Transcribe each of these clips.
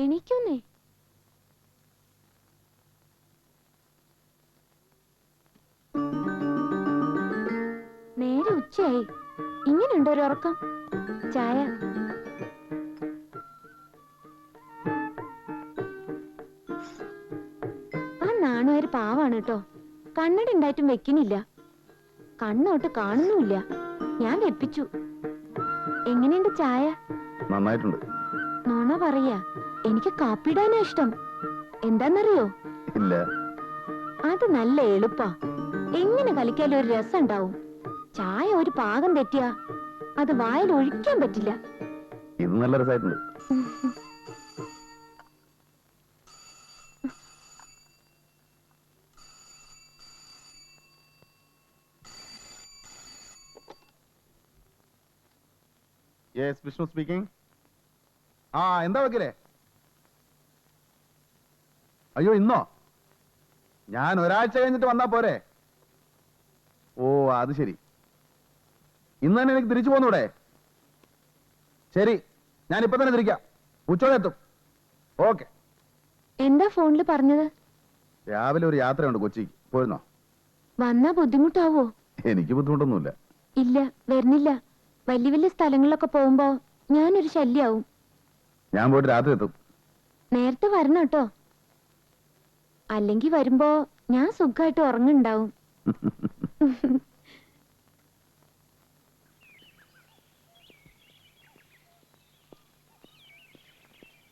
എണീക്കുന്നേ. നേരെ ഉച്ചയായി. ഇങ്ങനെയുണ്ടോ ഒരു ഉറക്കം? ചായ. ആ നാണുകാര് പാവാണ് കേട്ടോ. കണ്ണട ഉണ്ടായിട്ടും വെക്കുന്നില്ല. കണ്ണോട്ട് കാണുന്നുമില്ല. ഞാൻ വെപ്പിച്ചു. എങ്ങനെയുണ്ട് ചായ? നന്നായിട്ടുണ്ട്. നോണ പറയാ. എനിക്ക് കാപ്പിടാനാ ഇഷ്ടം. എന്താന്നറിയോ? ഇല്ല. അത് നല്ല എളുപ്പാ. എങ്ങനെ കളിക്കാലും ഒരു രസം ഉണ്ടാവും. ചായ ഒരു പാകം തെറ്റിയാ അത് വായിൽ ഒഴിക്കാൻ പറ്റില്ല. ഇത് നല്ല രസമായിട്ടുണ്ട്. Yes, Vishnu speaking. എന്താ വക്കീലേ? അയ്യോ, ഇന്നോ? ഞാൻ ഒരാഴ്ച കഴിഞ്ഞിട്ട് വന്നാ പോരെ? ഓ, അത് ശരി. ഇന്ന് തന്നെ എനിക്ക് തിരിച്ചു പോന്നൂടെ? ശരി, ഞാൻ ഇപ്പൊ തന്നെ തിരിക്കാം. ഉച്ചയോടെ എത്തും. ഓക്കെ. എന്താ ഫോണില് പറഞ്ഞത്? രാവിലെ ഒരു യാത്രയുണ്ട് കൊച്ചിക്ക്. പോയിരുന്നോ? വന്നാ ബുദ്ധിമുട്ടാവോ? എനിക്ക് ബുദ്ധിമുട്ടൊന്നുമില്ല. ഇല്ല, വരുന്നില്ല. വലിയ വലിയ സ്ഥലങ്ങളിലൊക്കെ പോകുമ്പോ ഞാനൊരു ശല്യാവും. ഞാൻ പോയിട്ട് രാത്രി എത്തും. നേരത്തെ വരണം കേട്ടോ. അല്ലെങ്കി വരുമ്പോ ഞാൻ സുഖമായിട്ട് ഉറങ്ങുണ്ടാവും.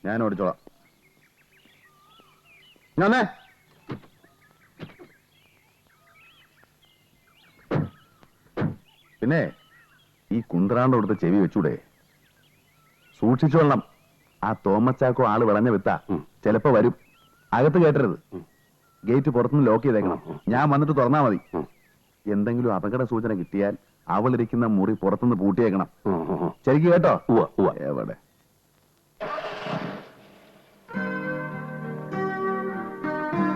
ഞാൻ ഓടിച്ചോളാം. ഞാനേ പിന്നെ ഈ കുന്ത്രാണ്ട് കൊടുത്ത ചെവി വെച്ചൂടെ? സൂക്ഷിച്ചോളണം. ആ തോമസ് ചാക്കോ ആള് വിളഞ്ഞ വിത്താ. ചിലപ്പോ വരും. അകത്ത് കേട്ടരുത്. ഗേറ്റ് പുറത്തുനിന്ന് ലോക്ക് ചെയ്തേക്കണം. ഞാൻ വന്നിട്ട് തുറന്നാ മതി. എന്തെങ്കിലും അപകട സൂചന കിട്ടിയാൽ അവളിരിക്കുന്ന മുറി പുറത്തുനിന്ന് പൂട്ടിയേക്കണം. ശരിക്കും കേട്ടോ? എവിടെ?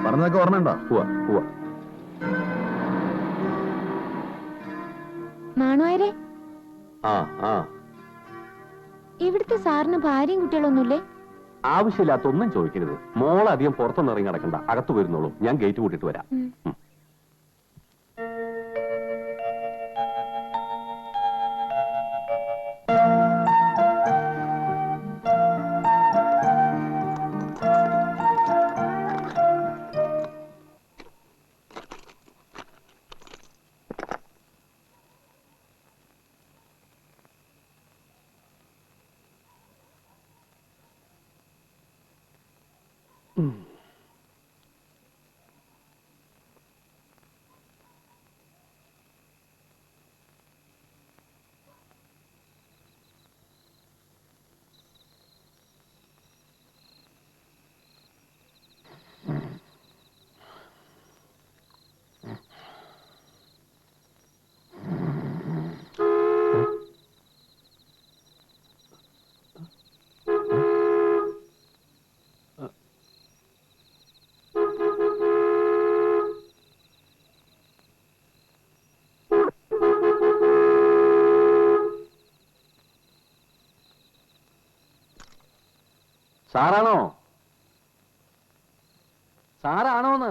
പറഞ്ഞതൊക്കെ ഓർമ്മയുണ്ടോ? നാണുവായരെ, ഇവിടുത്തെ സാറിന് ഭാര്യയും കുട്ടികളൊന്നുമില്ലേ? ആവശ്യമില്ലാത്തൊന്നും ചോദിക്കരുത്. മോളധികം പുറത്തൊന്നും ഇറങ്ങി നടക്കണ്ട. അകത്ത് വരുന്നുള്ളൂ. ഞാൻ ഗേറ്റ് കൂട്ടിട്ട് വരാം. സാറാണോ? സാറാണോന്ന്?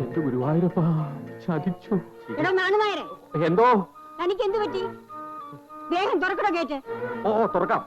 എന്റെ ഗുരുവായൂരപ്പാ, ചതിച്ചു. എന്തോ? തനിക്ക് എന്ത് പറ്റി? വേഗം തുറക്കടോ ഗേറ്റ്. ഓ, തുറക്കാം.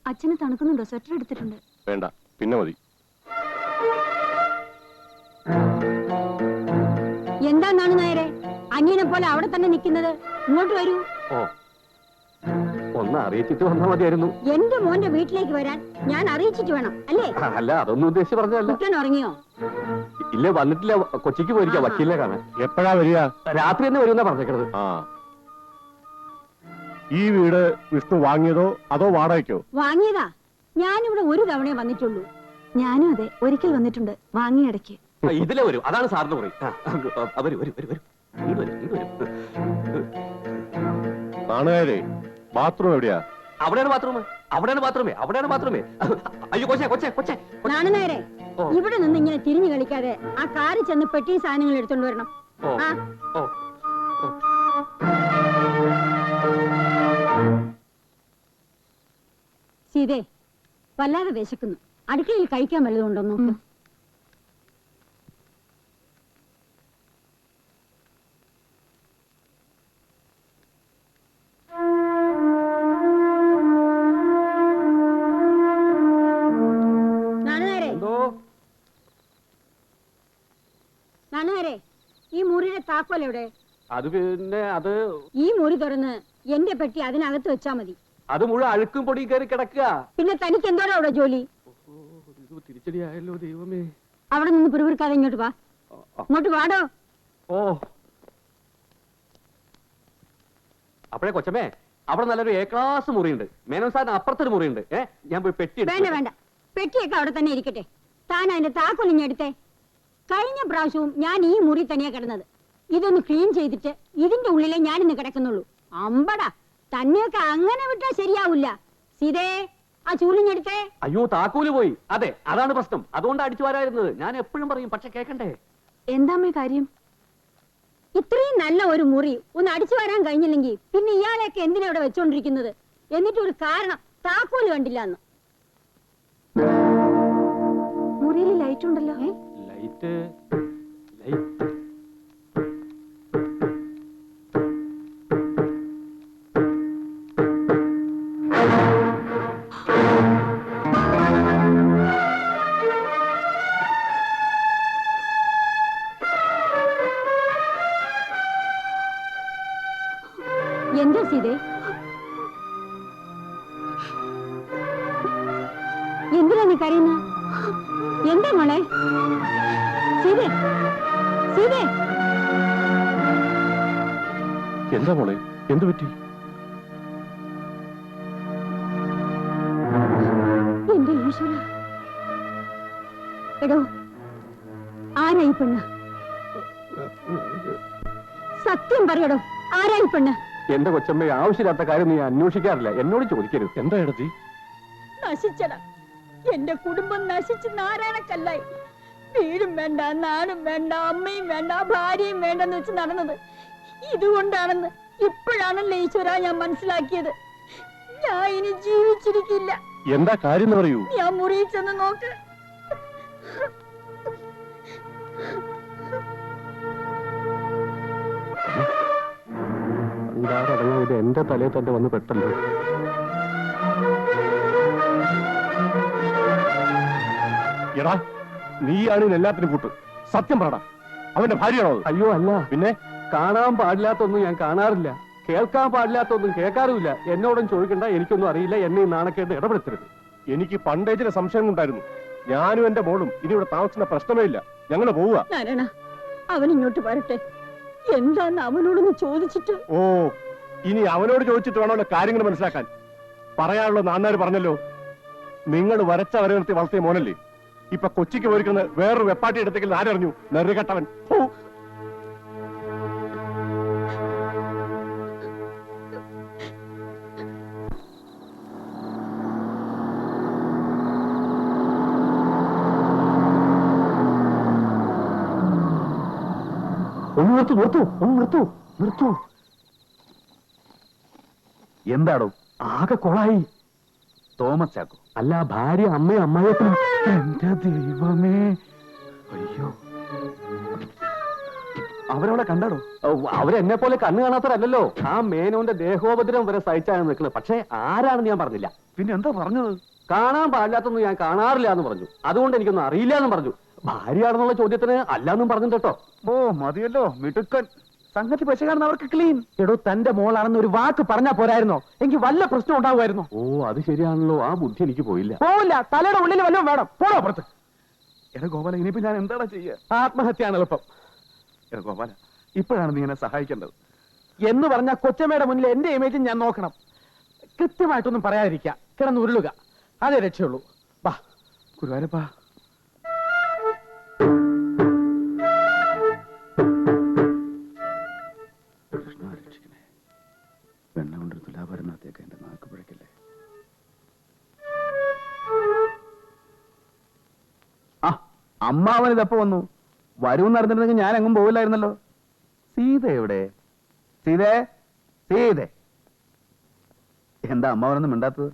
അച്ഛന് തണുക്കുന്നുണ്ടോ? സ്വെറ്റർ എടുത്തിട്ടുണ്ട്. വേണ്ട, പിന്നെ മതി. എന്താണെന്ന് നേരെ അനിയനെ പോലെ അവിടെ തന്നെ നിൽക്കുന്നത്? ഇങ്ങോട്ട് വരൂ. ഒന്ന് അറിയിച്ചിട്ട് വന്നാൽ മതിയായിരുന്നു. എന്റെ മോന്റെ വീട്ടിലേക്ക് വരാൻ ഞാൻ അറിയിച്ചിട്ട് വേണം അല്ലേ? അല്ല, അതൊന്നും ഉദ്ദേശിച്ച് പറഞ്ഞതല്ല. കുട്ടൻ ഉറങ്ങിയോ? ഇല്ല, വന്നിട്ടില്ല. കൊച്ചിക്ക് പോയിരിക്കാം വക്കീലിനെ കാണാൻ. എപ്പോഴാ വരിക? രാത്രി തന്നെ വരുമെന്നാ പറഞ്ഞേക്കണത്. ആ, ഈ വീട് വിഷ്ണു വാങ്ങിയതോ അതോ വാടകയ്ക്കോ? വാങ്ങിയതാ. ഞാനിവിടെ ഒരു തവണയെ വന്നിട്ടുള്ളൂ. ഞാനും അതെ, ഒരിക്കൽ വന്നിട്ടുണ്ട്, വാങ്ങിയിടയ്ക്ക്. ഇതിലെ വരും, അതാണ് സാറിന് പറയും. വരും വരും വരും വരും, ഇങ്ങോട്ട് വരും, ഇങ്ങോട്ട് വരും. നാണുകാരെ, ബാത്റൂം എവിടെയാ? അവിടെയാണ് ബാത്റൂം, അവിടെയാണ് ബാത്റൂമേ, അവിടെയാണ് ബാത്റൂമേ. അയ്യോ കൊച്ചേ കൊച്ചേ കൊച്ചേ. നാണുനേരെ, ഓ. ഇവിടെ നിന്ന് ഇങ്ങനെ തിരിഞ്ഞു കളിക്കാതെ ആ കാറിൽ ചെന്ന് പെട്ടിയും സാധനങ്ങൾ എടുത്തോണ്ട് വരണം. ഓ ആ, ഓ ഓ. സീതേ, വല്ലാതെ വിശക്കുന്നു. അടുക്കളയിൽ കഴിക്കാൻ വല്ലതുണ്ടോ നോക്ക്. നാണുനേരെ, എന്തോ നാണുനേരെ, ഈ മുറിയുടെ താക്കോൽ എവിടെ? അത് പിന്നെ അത് ഈ മുറി തുറന്ന് എന്റെ പെട്ടി അതിനകത്ത് വെച്ചാ മതി. അത് മുഴുവൻ അഴുക്കും പൊടിയും കയറി കിടക്കുക. പിന്നെ തനിക്ക് എന്തോടാ അവിടെ ജോലി? തിരിച്ചടിയായല്ലോ ദൈവമേ. അവിടെ നിന്ന് പിറുപിറുക്കാതെ ഇങ്ങോട്ട് വാ. ഇങ്ങോട്ട് വാടോ. ഓ, അപ്പഴേ കൊച്ചമ്മേ, അവിടെ നല്ലൊരു എ ക്ലാസ് മുറിയുണ്ട്. മേനോൻ സാറിന് അപ്പുറത്തൊരു മുറിയുണ്ട്. ഞാൻ പോയി പെട്ടി എടുത്ത് വേണ്ട വേണ്ട, പെട്ടിയൊക്കെ അവിടെ തന്നെ ഇരിക്കട്ടെ. താൻ അതിന്റെ താക്കോൽ ഇങ്ങെടുത്തേ. കഴിഞ്ഞ പ്രാവശ്യവും ഞാൻ ഈ മുറി തന്നെയാ കിടന്നത്. ഇതൊന്ന് ക്ലീൻ ചെയ്തിട്ട് ഇതിന്റെ ഉള്ളിലേ ഞാനിന്ന് കിടക്കുന്നുള്ളൂ. അമ്പടാ, തന്നെയൊക്കെ അങ്ങനെ വിട്ടാ ശരിയാവില്ല. സീതേ, ആ ചൂലിഞ്ഞെടുത്തേ. അയ്യോ, താക്കോല് പോയി. അതെ, അതാണ് പ്രശ്നം. അതുകൊണ്ട് അടിച്ചു വരായിരുന്നത്. ഞാൻ എപ്പോഴും പറയും, പക്ഷെ കേക്കണ്ടേ. എന്താമ്മേ കാര്യം? ഇത്രയും നല്ല ഒരു മുറി ഒന്ന് അടിച്ചു വരാൻ കഴിഞ്ഞില്ലെങ്കിൽ പിന്നെ ഇയാളെയൊക്കെ എന്തിനാ ഇവിടെ വെച്ചോണ്ടിരിക്കുന്നത്? എന്നിട്ട് ഒരു കാരണം, താക്കോല് കണ്ടില്ല എന്ന്. മുറിയിൽ ലൈറ്റ് ഉണ്ടല്ലോ. ലൈറ്റ് ലൈറ്റ് എന്താ സീതേ? എന്തിനാ നീ കരയുന്ന? എന്താ മോളെ? സീതേ, സീതേ, എന്താ മോളെ, എന്തു പറ്റി? എന്റെ ഈശ്വര. എടോ, ആരായി പെണ്ണ്? സത്യം പറയടോ, ആരായി പെണ്ണ്? എന്റെ കൊച്ചമ്മ, ആവശ്യമില്ലാത്ത കാര്യം നീ അന്വേഷിക്കാറില്ല. എന്നോട് ചോദിക്കരുത്. എന്താ എടത്തി? നശിച്ചടാ, എന്റെ കുടുംബം നശിച്ച് നാരായണക്കല്ലായി. വീടും വേണ്ട, നാടും വേണ്ട, അമ്മയും വേണ്ട, ഭാര്യയും വേണ്ടെന്ന് വെച്ച് നടന്നത് ഇതുകൊണ്ടാണെന്ന് ഇപ്പോഴാണല്ലോ ഈശ്വര ഞാൻ മനസ്സിലാക്കിയത്. ഞാൻ ഇനി ജീവിച്ചിരിക്കില്ല. എന്താ കാര്യം എന്ന് പറയൂ. ഞാൻ മുറിയിൽ ചെന്ന് നോക്ക്. എന്താ ഇത് എന്റെ തലയിൽ തന്നെ വന്ന് പെട്ടല്ലോ. എടാ, നീയാണ് ഇതിനെല്ലാത്തിനും കൂട്ട്. സത്യം പറടാ, അവന്റെ ഭാര്യയാണോ അത്? അയ്യോ അല്ല, പിന്നെ കാണാൻ പാടില്ലാത്തൊന്നും ഞാൻ കാണാറില്ല, കേൾക്കാൻ പാടില്ലാത്തൊന്നും കേൾക്കാറുമില്ല. എന്നോടും ചോദിക്കണ്ട, എനിക്കൊന്നും അറിയില്ല. എന്നെ ഈ നാണക്കേട്ട് ഇടപെടുത്തരുത്. എനിക്ക് പണ്ടേ ചില സംശയം ഉണ്ടായിരുന്നു. ഞാനും എന്റെ മോളും ഇനി ഇവിടെ താമസിക്കുന്ന പ്രശ്നമേ ഇല്ല. ഞങ്ങള് പോവുക. നാരായണ, അവൻ ഇങ്ങോട്ട് വരട്ടെ. എന്താന്ന് അവനോടൊന്ന് ചോദിച്ചിട്ട്. ഓ, ഇനി അവനോട് ചോദിച്ചിട്ട് വേണമല്ലോ കാര്യങ്ങൾ മനസ്സിലാക്കാൻ. പറയാനുള്ള നാന്നാര് പറഞ്ഞല്ലോ, നിങ്ങൾ വരച്ച വരെ നിർത്തി വളർത്തിയ മോനല്ലേ. ഇപ്പൊ കൊച്ചിക്ക് പോയിരിക്കുന്ന വേറൊരു വെപ്പാട്ടി എടുത്തേക്ക് ആരറിഞ്ഞു? നെറുകെട്ടവൻ. ഓ, ഒന്ന് നിർത്തൂ, നിർത്തൂ, ഒന്ന് നിർത്തൂ, നിർത്തൂ. എന്താടോ? ആകെ കൊളായി. തോമസ് ചാക്കോ? അല്ല, ഭാര്യ, അമ്മയും അമ്മായിയപ്പനും. എന്റെ ദൈവമേ, അയ്യോ, അവരവളെ കണ്ടാടോ? അവരെന്നെ പോലെ കണ്ണു കാണാത്തവരല്ലോ. ആ മേനോന്റെ ദേഹോപദ്രവം വരെ സഹിച്ചാണ് നിൽക്കുന്നത്. പക്ഷെ ആരാണെന്ന് ഞാൻ പറഞ്ഞില്ല. പിന്നെ എന്താ പറഞ്ഞത്? കാണാൻ പാടില്ലാത്തൊന്നും ഞാൻ കാണാറില്ല എന്ന് പറഞ്ഞു. അതുകൊണ്ട് എനിക്കൊന്നും അറിയില്ല എന്ന് പറഞ്ഞു. ഭാര്യയാണെന്നുള്ള ചോദ്യത്തിന് അല്ലാന്നും പറഞ്ഞു കേട്ടോ. ഓ, മതിയല്ലോ, മിടുക്കൻ. സംഗതി പശകാണെന്ന് അവർക്ക് ക്ലീൻ. എടോ, തന്റെ മോളാണെന്ന് ഒരു വാക്ക് പറഞ്ഞാ പോരായിരുന്നോ? എനിക്ക് വല്ല പ്രശ്നം ഉണ്ടാവുമായിരുന്നോ? ഓ, അത് ശരിയാണല്ലോ. ആ ബുദ്ധി എനിക്ക് പോയില്ല. പോവില്ല, തലയുടെ ഉള്ളിൽ വല്ലതും വേണം. പോടോ അപ്പുറത്ത്. എടാ ഗോപാല, ഇനിയിപ്പോ ഞാൻ എന്താടാ ചെയ്യുക? ആത്മഹത്യയാണ് എളുപ്പം. എടാ ഗോപാല, ഇപ്പോഴാണ് നീ എന്നെ സഹായിക്കേണ്ടത്. എന്ന് പറഞ്ഞാൽ കൊച്ചമ്മയുടെ മുന്നിൽ എന്റെ ഇമേജ് ഞാൻ നോക്കണം. കൃത്യമായിട്ടൊന്നും പറയാതിരിക്കുക, കിടന്ന് ഉരുളുക, അതേ രക്ഷയുള്ളൂ. വാ ഗുരുവായൂരപ്പാ. കൃഷ്ണ രക്ഷിക്കണേ. വെണ്ണ കൊണ്ടൊരു തുലാഭാരനകത്തേക്ക് എന്റെ നാക്ക് പിഴക്കല്ലേ. ആ, അമ്മാവൻ ഇതപ്പോ വന്നു. വരുമെന്ന് അറിഞ്ഞിരുന്നെങ്കിൽ ഞാൻ എങ്ങും പോവില്ലായിരുന്നല്ലോ. സീത എവിടെ? സീതേ, സീതേ. എന്താ അമ്മാവനൊന്നും മിണ്ടാത്തത്?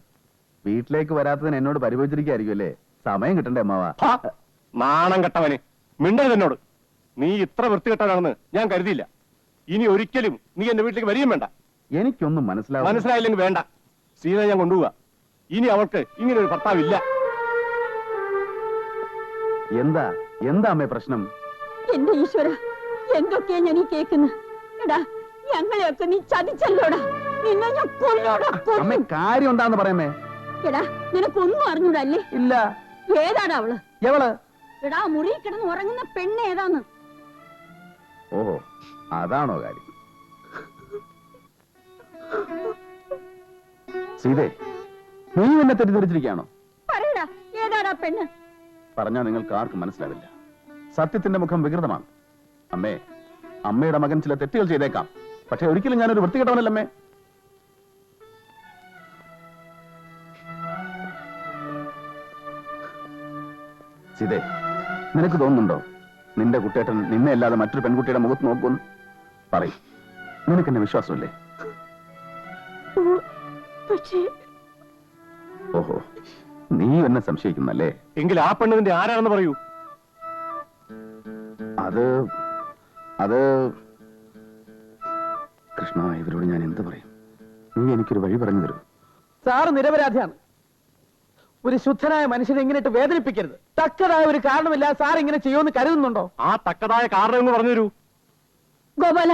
വീട്ടിലേക്ക് വരാത്തതിന് എന്നോട് പരിഭവിച്ചിരിക്കുകയായിരിക്കും അല്ലേ? സമയം കിട്ടണ്ടേ അമ്മാവ? നാണം കെട്ടവന് മിണ്ടരുത് എന്നോട്. നീ ഇത്ര വൃത്തികെട്ടവനാണെന്ന് ഞാൻ കരുതിയില്ല. ഇനി ഒരിക്കലും നീ എന്റെ വീട്ടിലേക്ക് വരികയും വേണ്ട. എനിക്കൊന്നും മനസ്സിലായില്ലെങ്കിൽ വേണ്ട. സീത ഞാൻ കൊണ്ടുപോവാ. ഇനി അവൾക്ക് ഇങ്ങനെ ഒരു ഭർത്താവില്ല. എന്താ എന്താ അമ്മേ പ്രശ്നം? എന്റെ ഈശ്വര, എന്തൊക്കെയാ ഞാൻ ഈ കേക്കുന്നു. എടാ, ഞങ്ങളെയൊക്കെ നീ ചതിച്ചല്ലോടാ. നിന്നെ ഞാൻ കൊല്ലോടാ, അമ്മേ, കൊല്ലും. കാര്യം എന്താന്ന് പറയമ്മേ. എടാ, നിനക്കൊന്നും അറിഞ്ഞൂടല്ലേ? ഇല്ല. ഏതാടാ അവള്? എവള്? എടാ, മുറിയിൽ കിടന്ന് ഉറങ്ങുന്ന പെണ്ണ് ഏതാന്ന്? ഓഹോ, അതാണോ കാര്യം? സീതേ, നീ എന്നെ തെറ്റിദ്ധരിച്ചിരിക്കുകയാണോ? പറയടാ, ഏതാടാ പെണ്ണ്? പറഞ്ഞാൽ നിങ്ങൾക്ക് ആർക്കും മനസ്സിലാവില്ല. സത്യത്തിന്റെ മുഖം വികൃതമാണ്. അമ്മേ, അമ്മയുടെ മകൻ ചില തെറ്റുകൾ ചെയ്തേക്കാം. പക്ഷെ ഒരിക്കലും ഞാനൊരു വൃത്തികെട്ടവനല്ലമ്മേ. സീതേ, നിനക്ക് തോന്നുന്നുണ്ടോ നിന്റെ കുട്ടേട്ടൻ നിന്നെ അല്ലാതെ മറ്റൊരു പെൺകുട്ടിയുടെ മുഖത്ത് നോക്കുമെന്ന്? പറയും. നിനക്കെന്നെ വിശ്വാസമില്ലേ? പക്ഷേ ഓഹോ, നീ എന്നെ സംശയിക്കുന്നല്ലേ? എങ്കിൽ ആ പെണ്ണിന്റെ ആരാണെന്ന് പറയൂ. അത് കൃഷ്ണ, ഇവരോട് ഞാൻ എന്ത് പറയും? നീ എനിക്കൊരു വഴി പറഞ്ഞു തരൂ. സാറ് നിരപരാധിയാണ്. ഒരു ശുദ്ധനായ മനുഷ്യനെ ഇങ്ങനെ വേദനിപ്പിക്കരുത്. തക്കതായ ഒരു കാരണമില്ല സാർ ഇങ്ങനെ ചെയ്യുമെന്ന് കരുതുന്നുണ്ടോ? ആ തക്കതായ കാരണം എന്ന് പറഞ്ഞു തരൂ. ഗോപാല,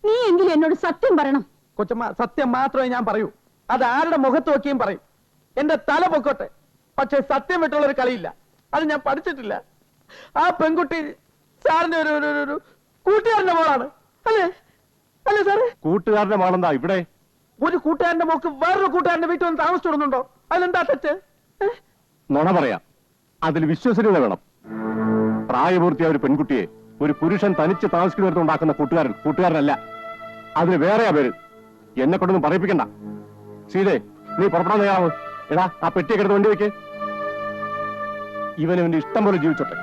നീ എങ്കിലും എന്നോട് സത്യം പറയണം. കൊച്ചമ്മ, സത്യം മാത്രമേ ഞാൻ പറയൂ. അത് ആരുടെ മുഖത്ത് നോക്കിയും പറയും. എന്റെ തല പൊക്കോട്ടെ, പക്ഷെ സത്യം വിട്ടുള്ള ഒരു കളിയില്ല. അത് ഞാൻ പഠിച്ചിട്ടില്ല. ആ പെൺകുട്ടി സാറിന്റെ ഒരു കൂട്ടുകാരന്റെ മോളാണ്. അല്ലേ അല്ലേ സാറ്? കൂട്ടുകാരന്റെ മോളെന്താ ഇവിടെ? ഒരു കൂട്ടുകാരന്റെ മോക്ക് വേറൊരു കൂട്ടുകാരന്റെ വീട്ടിൽ വന്ന് താമസിച്ചിടുന്നുണ്ടോ? അതിലെന്താ തെറ്റ്? നുണ പറയാം. അതിൽ വിശ്വസനീയത വേണം. പ്രായപൂർത്തിയായ ഒരു പെൺകുട്ടിയെ ഒരു പുരുഷൻ തനിച്ച് താമസിക്കുന്നിടത്ത് ഉണ്ടാക്കുന്ന കൂട്ടുകാരനല്ല. അതിന് വേറെയാ പേര്. എന്നെ കൊണ്ടൊന്നും പറയിപ്പിക്കണ്ട. സീതേ, നീ പുറപ്പെടാൻ തയ്യാറാവ്. എടാ, ആ പെട്ടിയൊക്കെ എടുത്ത് വണ്ടി വെക്ക്. ഇവനെ ഇഷ്ടം പോലെ ജീവിച്ചോട്ടെ.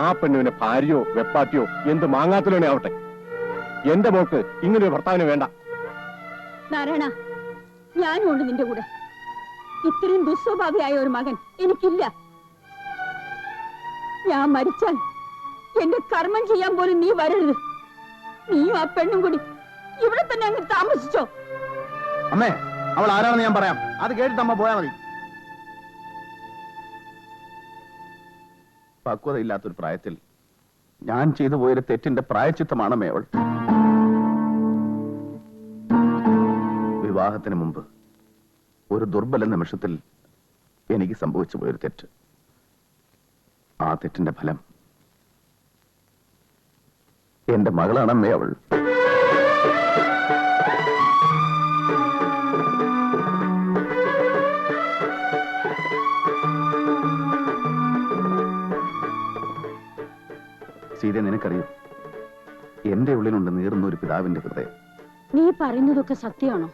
ആ പെണ്ണിന്റെ ഭാര്യയോ വെപ്പാട്ടിയോ എന്ത് മാങ്ങാത്തിലോനെ ആവട്ടെ. എന്റെ മോക്ക് ഇങ്ങനെ ഒരു ഭർത്താവിന് വേണ്ട. നാരായണ, ഞാനും ഉണ്ട് നിന്റെ കൂടെ. ഇത്രയും ദുസ്വഭാവിയായ ഒരു മകൻ എനിക്കില്ല. ഞാൻ മരിച്ചാൽ എന്റെ കർമ്മം ചെയ്യാൻ പോലും നീ വരരുത്. നീയും ആ പെണ്ണും കൂടി ഇവിടെ തന്നെ അങ്ങ് താമസിച്ചോ. അമ്മേ, അവൾ ആരാണെന്ന് ഞാൻ പറയാം. അത് കേട്ടിട്ട് അമ്മ പോയാ മതി. പക്വതയില്ലാത്തൊരു പ്രായത്തിൽ ഞാൻ ചെയ്തു പോയൊരു തെറ്റിന്റെ പ്രായച്ചിത്തമാണമ്മേ അവൾ. വിവാഹത്തിന് മുമ്പ് ഒരു ദുർബല നിമിഷത്തിൽ എനിക്ക് സംഭവിച്ചു പോയൊരു തെറ്റ്. ആ തെറ്റിന്റെ ഫലം എന്റെ മകളാണമ്മേ അവൾ. സീത, നിനക്കറിയോ, എന്റെ ഉള്ളിലുണ്ട് നീറുന്ന ഒരു പിതാവിന്റെ ഹൃദയം. നീ പറയുന്നതൊക്കെ സത്യമാണോ?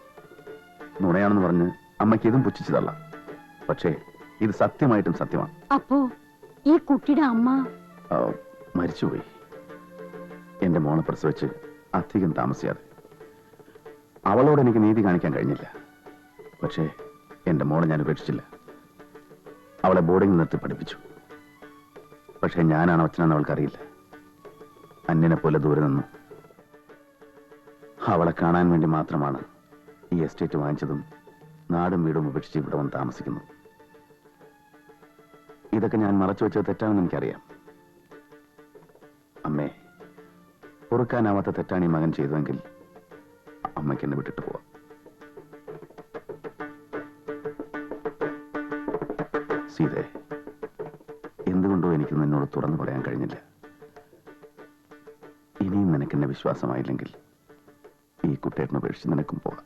നുണയാണെന്ന് പറഞ്ഞ് അമ്മയ്ക്ക് ഇതും പുച്ഛിച്ചു തള്ളാം. പക്ഷേ ഇത് സത്യമായിട്ടും സത്യമാണ്. അപ്പോ ഈ കുട്ടിയുടെ അമ്മ മരിച്ചുപോയി. എന്റെ മോളെ പ്രസവിച്ച് അധികം താമസിയാതെ. അവളോട് എനിക്ക് നീതി കാണിക്കാൻ കഴിഞ്ഞില്ല. പക്ഷേ എന്റെ മോളെ ഞാൻ ഉപേക്ഷിച്ചില്ല. അവളെ ബോർഡിംഗിൽ നിർത്തി പഠിപ്പിച്ചു. പക്ഷേ ഞാനാണ് അച്ഛനെന്ന് അവൾക്കറിയില്ല. അന്യനെ പോലെ ദൂരെ നിന്നു. അവളെ കാണാൻ വേണ്ടി മാത്രമാണ് ഈ എസ്റ്റേറ്റ് വാങ്ങിച്ചതും നാടും വീടും ഉപേക്ഷിച്ച് ഇവിടെ വന്ന് താമസിക്കുന്നു. ഇതൊക്കെ ഞാൻ മറച്ചു വെച്ചത് തെറ്റാണെന്ന് എനിക്കറിയാം. അമ്മേ, പൊറുക്കാനാവാത്ത തെറ്റാണ് ഈ മകൻ ചെയ്തതെങ്കിൽ അമ്മയ്ക്ക് എന്നെ വിട്ടിട്ട് പോവാം. സീതേ, എന്തുകൊണ്ടോ എനിക്ക് നിന്നോട് തുറന്നു പറയാൻ കഴിഞ്ഞില്ല. ഇനിയും നിനക്കെന്നെ വിശ്വാസമായില്ലെങ്കിൽ ഈ കുട്ടേട്ടനെ ഉപേക്ഷിച്ച് നിനക്കും പോകാം.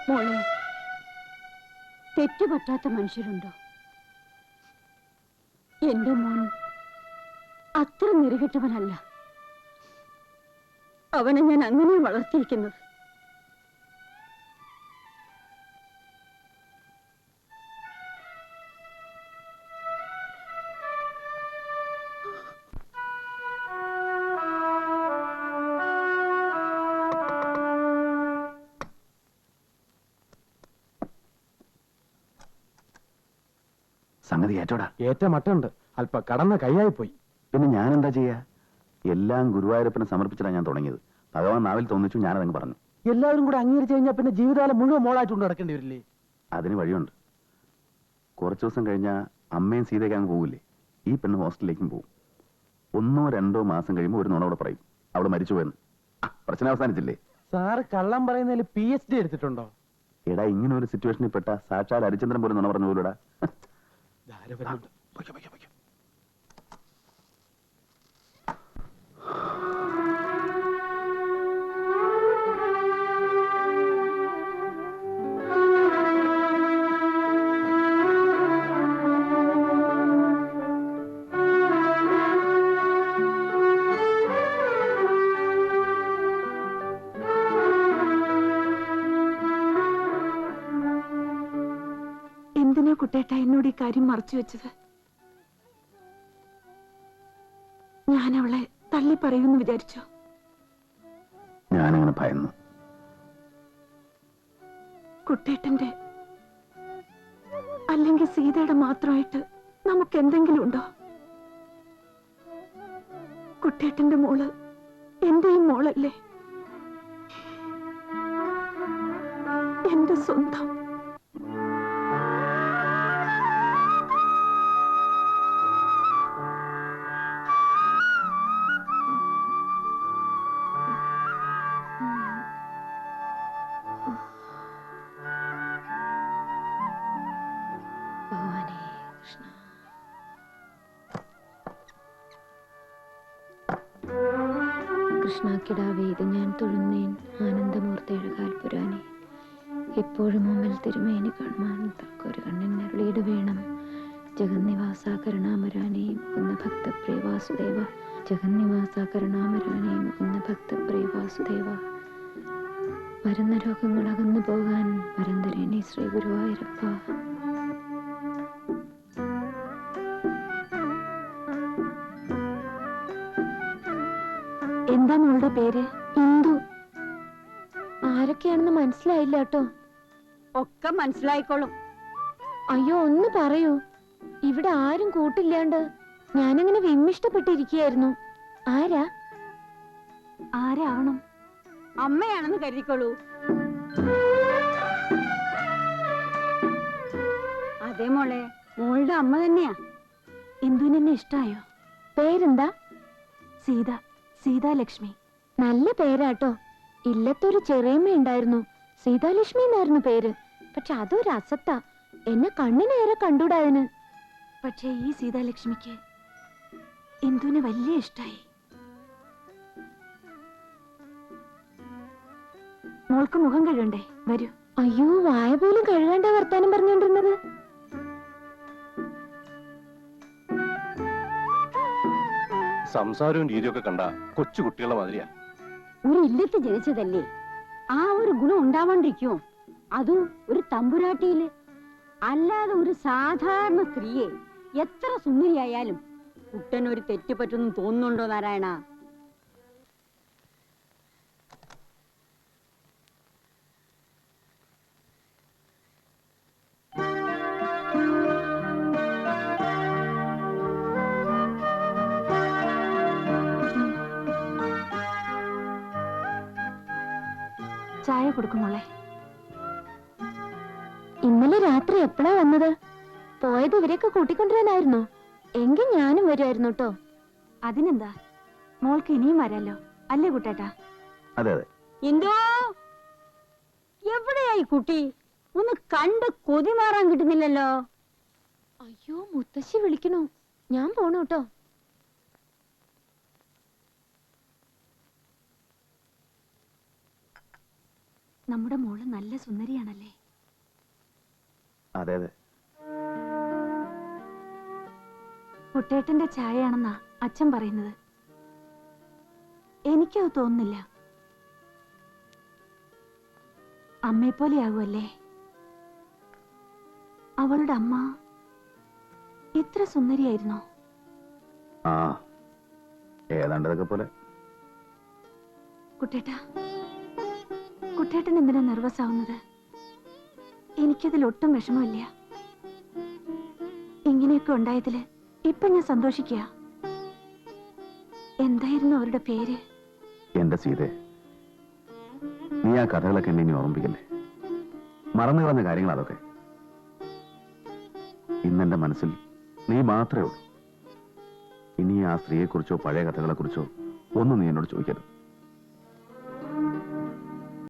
മോളെ, തെറ്റുപറ്റാത്ത മനുഷ്യരുണ്ടോ? എന്റെ മോൻ അത്ര നിരകെട്ടവനല്ല. അവനെ ഞാൻ അങ്ങനെ വളർത്തിയിരിക്കുന്നത്. സംഗതി ഏറ്റോടാ. ഏറ്റ മട്ടുണ്ട്, അല്പ കടന്ന കൈയായി പോയി. പിന്നെ ഞാൻ എന്താ ചെയ്യാ? എല്ലാം ഗുരുവായൂരപ്പനെ സമർപ്പിച്ചിട്ടാണ് ഞാൻ തുടങ്ങിയത്. ഭഗവാൻ നാവിൽ തോന്നിച്ചു, ഞാനതങ്ങ് പറഞ്ഞു. എല്ലാവരും കൂടെ അംഗീകരിച്ചു കഴിഞ്ഞാൽ പിന്നെ ജീവിതകാലം മുഴുവൻ മോളായിട്ട് കൊണ്ട് നടക്കേണ്ടി വരില്ലേ? അതിന് വഴിയുണ്ട്. കുറച്ചു ദിവസം കഴിഞ്ഞാൽ അമ്മയും സീതയ്ക്ക് അങ്ങ് പോകില്ലേ, ഈ പെണ്ണ് ഹോസ്റ്റലിലേക്കും പോകും. 1 or 2 മാസം കഴിയുമ്പോൾ ഒരു നുണ അവിടെ പറയും, അവിടെ മരിച്ചു പോയെന്ന്. പ്രശ്നം അവസാനിച്ചില്ലേ? സാറ് കള്ളം പറയുന്നതിൽ PhD എടുത്തിട്ടുണ്ടോ? എടാ, ഇങ്ങനെ ഒരു സിറ്റുവേഷനിൽ പെട്ട സാക്ഷാൽ ഹരിചന്ദ്രൻ പോലും നുണ പറഞ്ഞു പോലൂടാ. എന്തിനാ കുട്ടേട്ട എന്നോട് ഈ കാര്യം മറച്ചു വെച്ചത്? ഞാൻ അവളെ തള്ളി പറയുമെന്ന് വിചാരിച്ചോ? ഞാനങ്ങനെ ഭയന്നു. കുട്ടേട്ടന്റെ അല്ലെങ്കിൽ സീതയുടെ മാത്രമായിട്ട് നമുക്ക് എന്തെങ്കിലും ഉണ്ടോ? കുട്ടേട്ടന്റെ മോള് എന്റെയും മോളല്ലേ, എന്റെ സ്വന്തം. കൃഷ്ണാക്കിടാവേ, ഇത് ഞാൻ തൊഴുന്നേൻ ആനന്ദമൂർത്തേഴകാൽ പുരാനെ. എപ്പോഴും മുമ്പിൽ തിരുമേനി കാണുവാൻ തക്കൊരു കണ്ണിനരുളീട് വേണം. ജഗന്നിവാസ കരുണാമരാനേ മുകുന്ദ ഭക്തപ്രിയ വാസുദേവ. ജഗന്നിവാസ കരുണാമരാനേ മുകുന്ദ ഭക്തപ്രിയ വാസുദേവ. വരുന്ന രോഗങ്ങൾ അകന്നു പോകാൻ വരം തരണേ ശ്രീ ഗുരുവായൂരപ്പ. എന്താ മോളുടെ പേര്? ഇന്ദു. ആരൊക്കെയാണെന്ന് മനസ്സിലായില്ല കേട്ടോ. ഒക്കെ മനസ്സിലായിക്കോളും. അയ്യോ, ഒന്ന് പറയൂ. ഇവിടെ ആരും കൂട്ടില്ലാണ്ട് ഞാനങ്ങനെ വിമ്മിഷ്ടപ്പെട്ടിരിക്കുകയായിരുന്നു. ആരാ? ആരാവണം? അമ്മയാണെന്ന് കരുതിക്കോളൂ. അതെ മോളെ, മോളുടെ അമ്മ തന്നെയാ. ഇന്ദുവിനെന്നെ ഇഷ്ടായോ? പേരെന്താ? സീത. സീതാലക്ഷ്മി. നല്ല പേരാട്ടോ. ഇല്ലത്തൊരു ചെറിയമ്മ ഉണ്ടായിരുന്നു, സീതാലക്ഷ്മി എന്നായിരുന്നു പേര്. പക്ഷെ അതൊരു അസത്ത, എന്നെ കണ്ണിനേറെ കണ്ടൂടാതിന്. പക്ഷെ ഈ സീതാലക്ഷ്മിക്ക് ഇന്ദുവിനെ വലിയ ഇഷ്ടായി. മോൾക്ക് മുഖം കഴുകണ്ടേ? വരൂ. അയ്യോ, വായ പോലും കഴുകാണ്ട വർത്താനം പറഞ്ഞോണ്ടിരുന്നത്. സംസാരവും രീതിയൊക്കെ കണ്ട കൊച്ചു കുട്ടികളുടെ മാതിരിയാ. ഒരു ഇല്ലത്ത് ജനിച്ചതല്ലേ, ആ ഒരു ഗുണം ഉണ്ടാവാണ്ടിരിക്കുമോ? അതും ഒരു തമ്പുരാട്ടിയില്. അല്ലാതെ ഒരു സാധാരണ സ്ത്രീയെ എത്ര സുന്ദരിയായാലും കുട്ടനൊരു തെറ്റ് പറ്റുന്നു തോന്നുന്നുണ്ടോ നാരായണ? ചായ കൊടുക്കുമോളെ. ഇന്നലെ രാത്രി എപ്പോഴാ വന്നത്? പോയത് ഇവരെയൊക്കെ കൂട്ടിക്കൊണ്ടുവരാനായിരുന്നോ? എങ്കിൽ ഞാനും വരുമായിരുന്നു കേട്ടോ. അതിനെന്താ, മോൾക്ക് ഇനിയും വരാലോ അല്ലേ കുട്ടേട്ടാ? അതെ അതെ. എന്തോ എവിടെയായി കുട്ടി? ഒന്ന് കണ്ട് കൊതി മാറാൻ കിട്ടുന്നില്ലല്ലോ. അയ്യോ, മുത്തശ്ശി വിളിക്കണു. ഞാൻ പോണു കേട്ടോ. നമ്മുടെ മോള് നല്ല സുന്ദരിയാണല്ലേ? അതെ അതെ. കുട്ടേട്ടന്റെ ചായയാണെന്നാ അച്ഛൻ പറയുന്നത്. എനിക്കത് തോന്നുന്നില്ല. അമ്മയെപ്പോലെയാകുമല്ലേ? അവളുടെ അമ്മ ഇത്ര സുന്ദരിയായിരുന്നോ? ആ, ഏതാണ്ടതൊക്കെ പോലെ. കുട്ടേട്ടാ, കുട്ടേട്ടൻ എന്തിനാ നെർവസ് ആവുന്നത്? എനിക്കതിൽ ഒട്ടും വിഷമമില്ല. ഇങ്ങനെയൊക്കെ ഉണ്ടായതില് ഇപ്പൊ ഞാൻ സന്തോഷിക്കുക. എന്തായിരുന്നു അവരുടെ പേര്? എന്റെ സീതെ, നീ ആ കഥകളൊക്കെ എന്നെ ഇനി ഓർമ്മിപ്പിക്കല്ലേ. മറന്നു കളഞ്ഞ കാര്യങ്ങൾ അതൊക്കെ. ഇന്നെന്റെ മനസ്സിൽ നീ മാത്രമേ ഉള്ളൂ. ഇനി ആ സ്ത്രീയെക്കുറിച്ചോ പഴയ കഥകളെക്കുറിച്ചോ ഒന്നും നീ എന്നോട് ചോദിക്കരുത്.